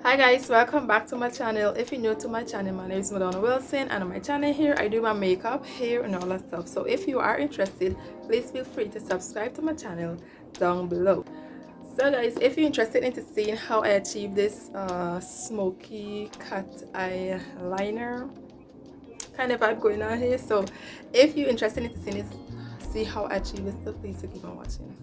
Hi guys, welcome back to my channel. If you're new to my channel, my name is Wilson, and on my channel here I do my makeup, hair and all that stuff. So if you are interested, please feel free to subscribe to my channel down below. So guys, if you're interested in seeing how I achieve this smoky cat eyeliner kind of vibe going on here, so if you're interested in seeing this, see how I achieve this, so please keep on watching.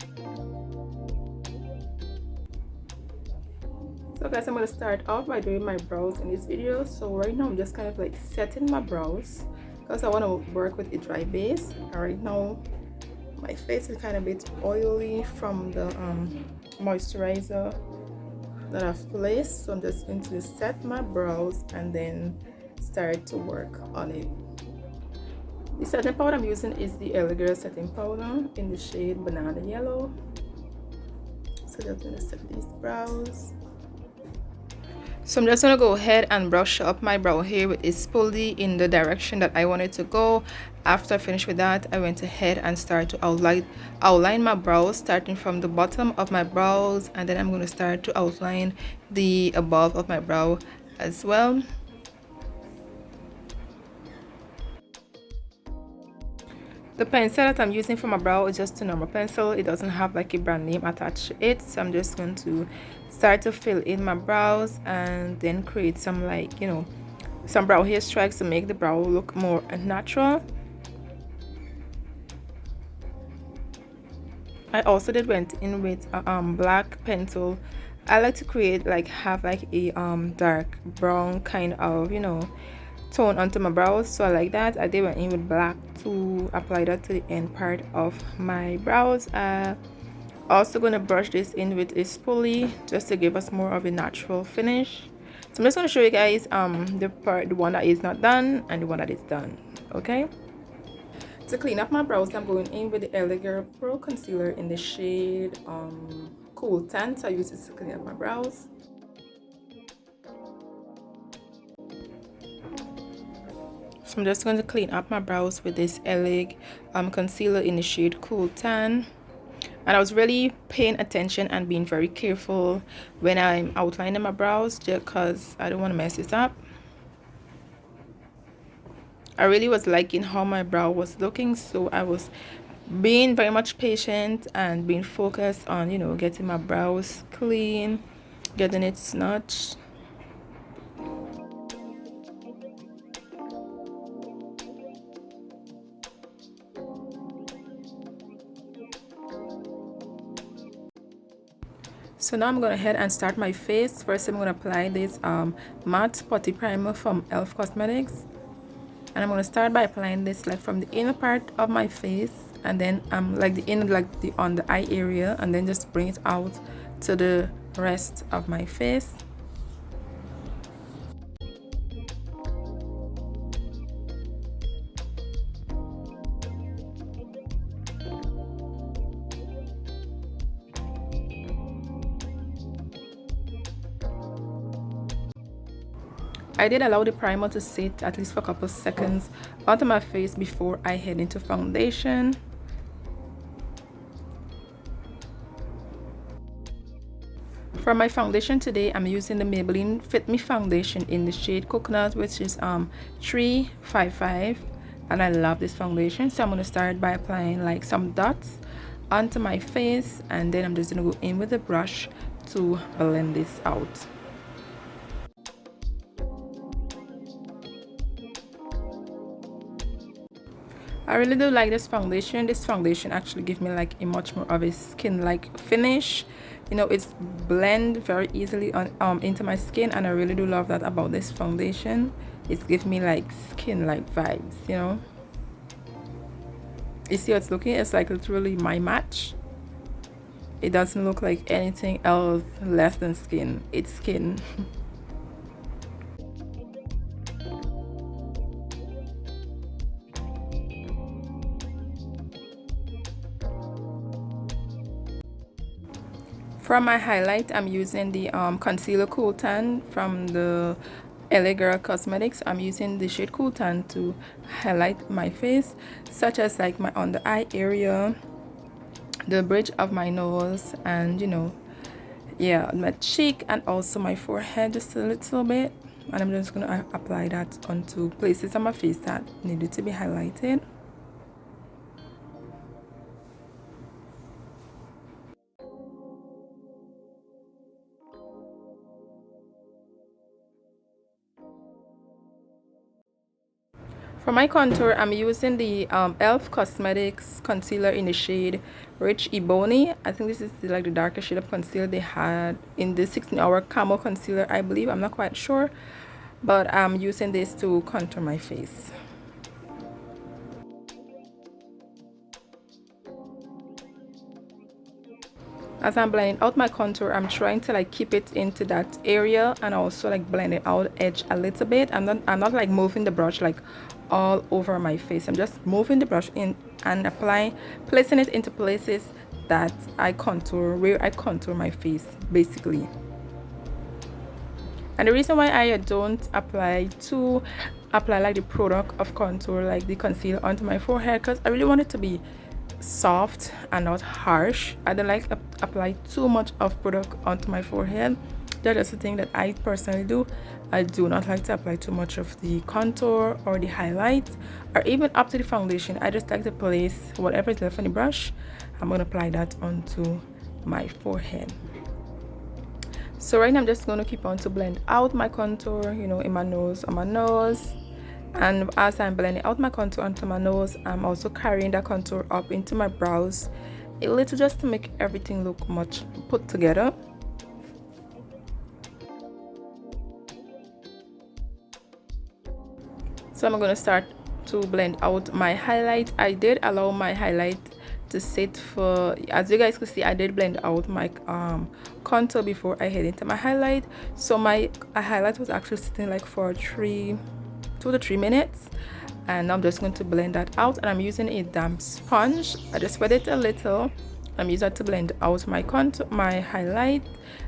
So guys, I'm going to start off by doing my brows in this video. So right now I'm just kind of like setting my brows because I want to work with a dry base. And right now my face is kind of a bit oily from the moisturizer that I've placed. So I'm just going to set my brows and then start to work on it. The setting powder I'm using is the Elegant setting powder in the shade Banana Yellow. So just going to set these brows. So I'm just going to go ahead and brush up my brow hair with a spoolie in the direction that I want it to go. After I finish with that, I went ahead and start to outline my brows, starting from the bottom of my brows, and then I'm going to start to outline the above of my brow as well. The pencil that I'm using for my brow is just a normal pencil. It doesn't have like a brand name attached to it. So I'm just going to start to fill in my brows and then create some some brow hair strikes to make the brow look more natural. I also went in with a black pencil. I like to have like a dark brown kind of tone onto my brows, so I like that. I did went in with black to apply that to the end part of my brows. Also gonna brush this in with a spoolie just to give us more of a natural finish. So I'm just gonna show you guys the one that is not done and the one that is done. Okay, to clean up my brows, I'm going in with the Elegant Pro Concealer in the shade Cool Tan. So I use this to clean up my brows. So I'm just going to clean up my brows with this Elegant concealer in the shade Cool Tan. And I was really paying attention and being very careful when I'm outlining my brows, just because I don't want to mess this up. I really was liking how my brow was looking, so I was being very much patient and being focused on getting my brows clean, getting it snatched. So now I'm going to head and start my face. First I'm going to apply this matte putty primer from nyxcosmetics, and I'm going to start by applying this like from the inner part of my face, and then like the inner, like on the eye area, and then just bring it out to the rest of my face. I did allow the primer to sit at least for a couple of seconds onto my face before I head into foundation. For my foundation today, I'm using the Maybelline Fit Me foundation in the shade Coconut, which is 355, and I love this foundation. So I'm going to start by applying like some dots onto my face, and then I'm just going to go in with a brush to blend this out. I really do like this foundation. This foundation actually gives me like a much more of a skin-like finish. It's blend very easily on into my skin, and I really do love that about this foundation. It gives me like skin-like vibes. You see how it's looking? It's like literally my match. It doesn't look like anything else less than skin. It's skin. For my highlight, I'm using the concealer Cool Tan from the Elegant Cosmetics. I'm using the shade Cool Tan to highlight my face, such as like my under eye area, the bridge of my nose, and yeah, my cheek and also my forehead just a little bit. And I'm just gonna apply that onto places on my face that needed to be highlighted. For my contour, I'm using the e.l.f. Cosmetics concealer in the shade Rich Ebony. I think this is like the darker shade of concealer they had in the 16-hour camo concealer, I believe. I'm not quite sure, but I'm using this to contour my face. As I'm blending out my contour, I'm trying to like keep it into that area and also like blend it out edge a little bit. I'm not like moving the brush like all over my face. I'm just moving the brush in and placing it into places that I contour, where I contour my face basically. And the reason why I don't apply like the product of contour, like the concealer, onto my forehead, because I really want it to be soft and not harsh. I don't like apply too much of product onto my forehead. That is the thing that I personally do. I do not like to apply too much of the contour or the highlight or even up to the foundation. I just like to place whatever is left on the brush. I'm going to apply that onto my forehead. So right now I'm just going to keep on to blend out my contour, you know, in my nose, on my nose. And as I'm blending out my contour onto my nose, I'm also carrying that contour up into my brows a little, just to make everything look much put together. So I'm going to start to blend out my highlight. I did allow my highlight to sit for, as you guys can see, I did blend out my contour before I head into my highlight. So my highlight was actually sitting like for 2 to 3 minutes, and I'm just going to blend that out. And I'm using a damp sponge. I just wet it a little. I'm using that to blend out my contour, my highlight.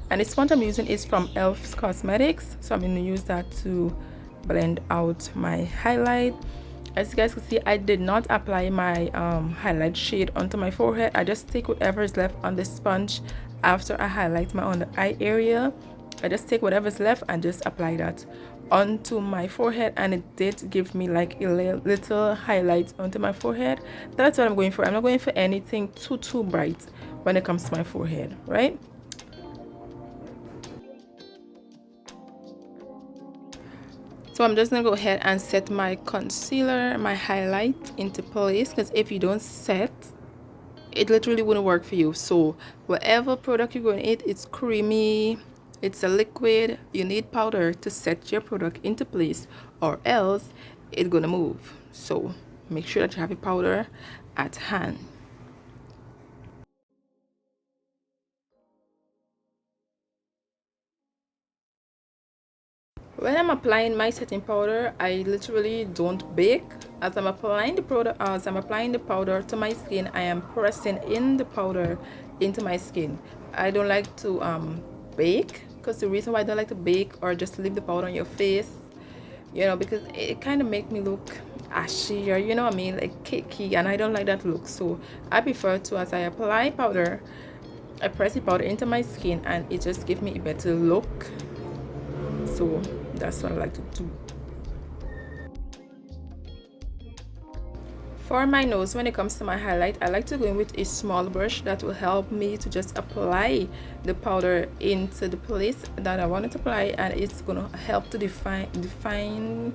And the sponge I'm using is from e.l.f. Cosmetics, so I'm going to use that to blend out my highlight. As you guys can see, I did not apply my highlight shade onto my forehead. I just take whatever is left on the sponge after I highlight my under eye area. I just take whatever's left and just apply that onto my forehead, and it did give me like a little highlight onto my forehead. That's what I'm going for. I'm not going for anything too bright when it comes to my forehead, right? So I'm just gonna go ahead and set my concealer, my highlight into place, because if you don't set, it literally wouldn't work for you. So whatever product you're going to eat, it's creamy, it's a liquid, you need powder to set your product into place, or else it's gonna move. So make sure that you have a powder at hand. When I'm applying my setting powder, I literally don't bake. As I'm applying the powder to my skin, I am pressing in the powder into my skin. I don't like to bake, because the reason why I don't like to bake or just leave the powder on your face, you know, because it kind of make me look ashy, or you know what I mean, like cakey, and I don't like that look. So I prefer to, as I apply powder, I press the powder into my skin, and it just gives me a better look. So that's what I like to do. For my nose, when it comes to my highlight, I like to go in with a small brush that will help me to just apply the powder into the place that I want it to apply, and it's gonna help to define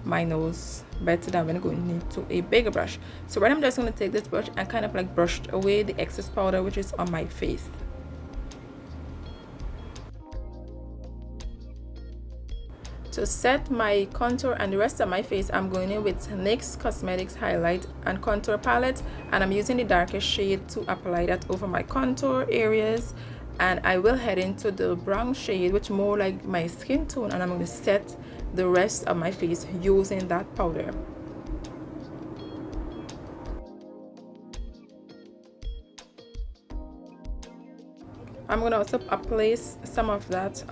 my nose better than when going into a bigger brush. So right, I'm just gonna take this brush and kind of like brush away the excess powder which is on my face. To set my contour and the rest of my face, I'm going in with NYX Cosmetics highlight and contour palette, and I'm using the darker shade to apply that over my contour areas. And I will head into the brown shade, which more like my skin tone, and I'm going to set the rest of my face using that powder. I'm gonna also place some of that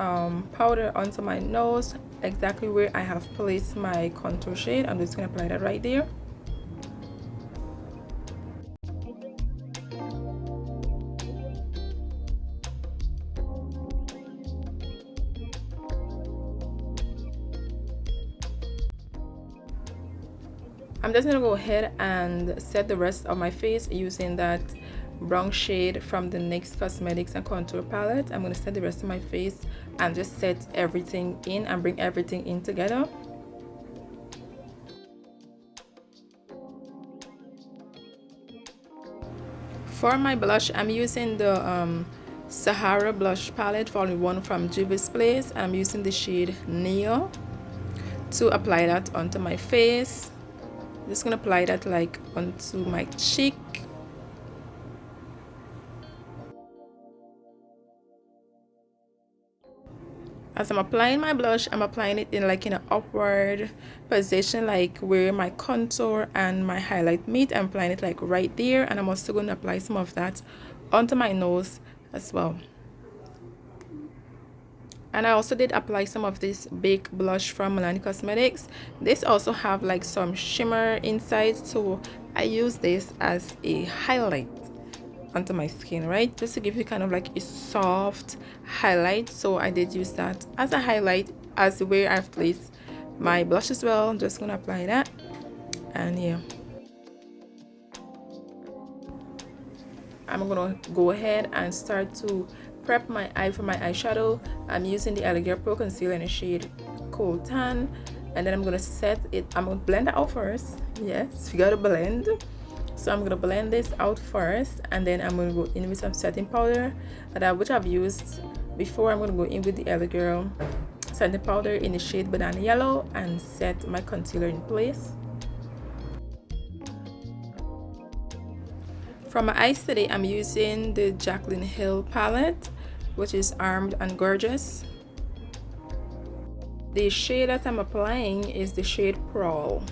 powder onto my nose, exactly where I have placed my contour shade. I'm just gonna apply that right there. I'm just gonna go ahead and set the rest of my face using that brown shade from the NYX Cosmetics and Contour palette. I'm gonna set the rest of my face and just set everything in and bring everything in together. For my blush, I'm using the Sahara blush palette, volume 1 from Juviasplace. I'm using the shade Neo to apply that onto my face. I'm just gonna apply that like onto my cheek. As I'm applying my blush, I'm applying it in like in an upward position, like where my contour and my highlight meet. I'm applying it like right there, and I'm also going to apply some of that onto my nose as well. And I also did apply some of this big blush from Milanicosmetics. This also have like some shimmer inside, so I use this as a highlight onto my skin, right, just to give you kind of like a soft highlight. So I did use that as a highlight as where I've placed my blush as well. I'm just gonna apply that, and yeah, I'm gonna go ahead and start to prep my eye for my eyeshadow. I'm using the Elegant Pro Concealer in the shade Cold Tan, and then I'm gonna set it. I'm gonna blend it out first. Yes, you gotta blend. So I'm gonna blend this out first, and then I'm gonna go in with some setting powder which I've used before. I'm gonna go in with the Elegant setting powder in the shade Banana Yellow and set my concealer in place. For my eyes today, I'm using the Jaclyn Hill palette, which is Armed and Gorgeous. The shade that I'm applying is the shade Prowl.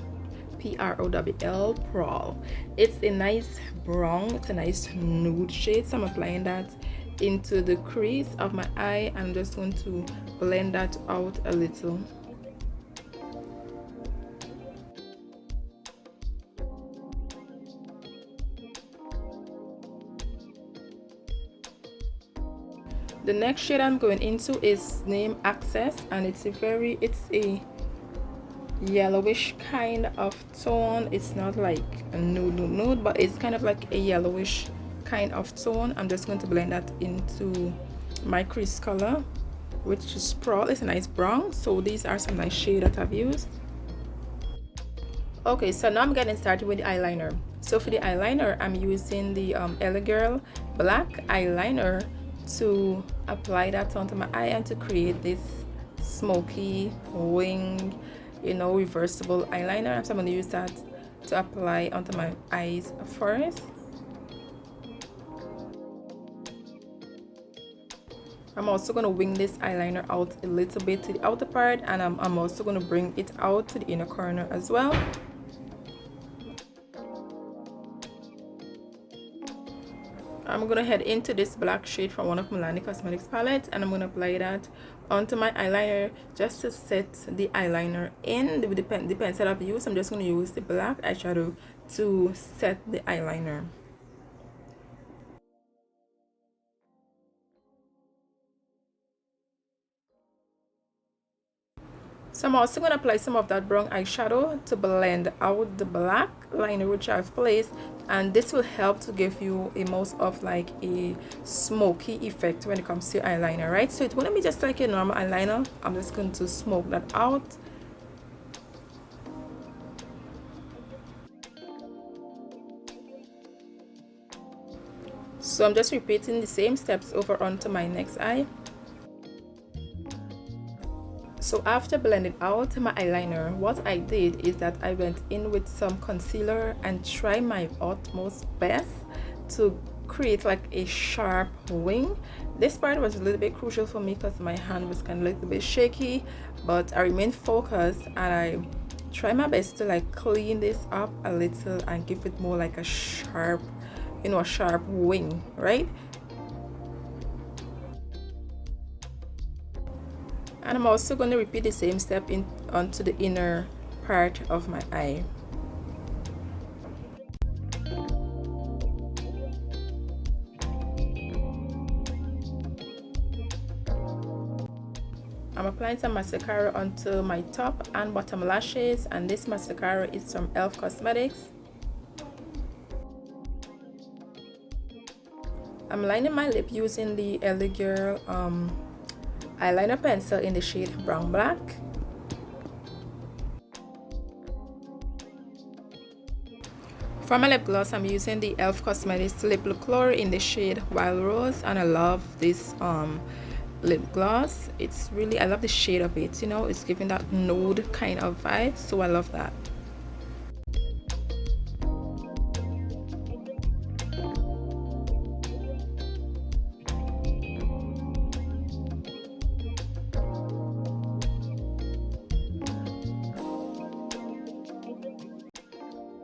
P-R-O-W-L, Prowl. It's a nice brown, it's a nice nude shade, so I'm applying that into the crease of my eye. I'm just going to blend that out a little. The next shade I'm going into is named Access, and it's a yellowish kind of tone. It's not like a nude, but it's kind of like a yellowish kind of tone. I'm just going to blend that into my crease color, which is Prowl. It's a nice brown. So these are some nice shades that I've used. Okay, so now I'm getting started with the eyeliner. So for the eyeliner, I'm using the Elegant black eyeliner to apply that onto my eye and to create this smoky wing, you know, reversible eyeliner. So I'm going to use that to apply onto my eyes first. I'm also going to wing this eyeliner out a little bit to the outer part, and I'm also going to bring it out to the inner corner as well. I'm going to head into this black shade from one of Milanicosmetics palettes, and I'm going to apply that onto my eyeliner just to set the eyeliner in. The pencil I've used, I'm just going to use the black eyeshadow to set the eyeliner. So I'm also going to apply some of that brown eyeshadow to blend out the black liner which I've placed, and this will help to give you a most of like a smoky effect when it comes to eyeliner, right? So it's going to be just like a normal eyeliner. I'm just going to smoke that out. So I'm just repeating the same steps over onto my next eye. So after blending out my eyeliner, what I did is that I went in with some concealer and tried my utmost best to create like a sharp wing. This part was a little bit crucial for me because my hand was kind of a little bit shaky, but I remained focused and I tried my best to like clean this up a little and give it more like a sharp, you know, a sharp wing, right? And I'm also going to repeat the same step onto the inner part of my eye. I'm applying some mascara onto my top and bottom lashes, and this mascara is from Cosmetics. I'm lining my lip using the LA Girl eyeliner pencil in the shade Brown Black. For my lip gloss, I'm using the Cosmetics Lip Color in the shade Wild Rose, and I love this lip gloss. It's really, I love the shade of it, you know, it's giving that nude kind of vibe, so I love that.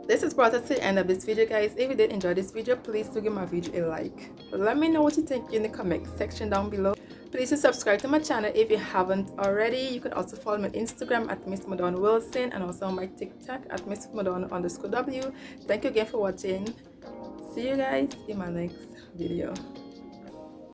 This is brought us to the end of this video, guys. If you did enjoy this video, please do give my video a like. Let me know what you think in the comment section down below. Please do subscribe to my channel if you haven't already. You can also follow me on Instagram at msmadonnawilson and also on my TikTok at msmadonna_w. Thank you again for watching. See you guys in my next video.